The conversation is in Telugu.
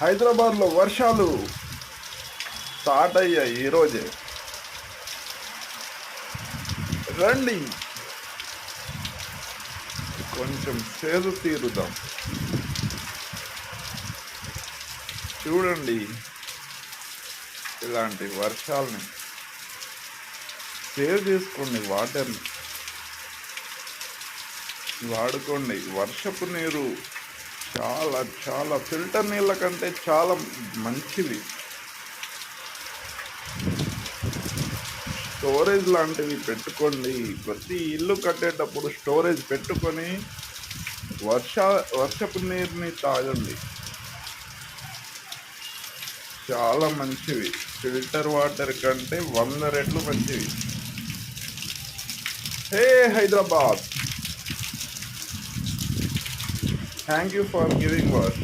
హైదరాబాద్లో వర్షాలు స్టార్ట్ అయ్యాయి ఈరోజే. రండి కొంచెం సేదు తీరుదాం. చూడండి ఇలాంటి వర్షాలని సేవ్ చేసుకోండి, వాటర్ని వాడుకోండి. వర్షపు నీరు చాలా చాలా ఫిల్టర్ నీళ్ళ కంటే చాలా మంచివి. స్టోరేజ్ లాంటివి పెట్టుకోండి. ప్రతి ఇల్లు కట్టేటప్పుడు స్టోరేజ్ పెట్టుకొని వర్షపు నీరుని తాగండి. చాలా మంచివి. ఫిల్టర్ వాటర్ కంటే 100 రెట్లు మంచివి. Hey Hyderabad, thank you for giving work.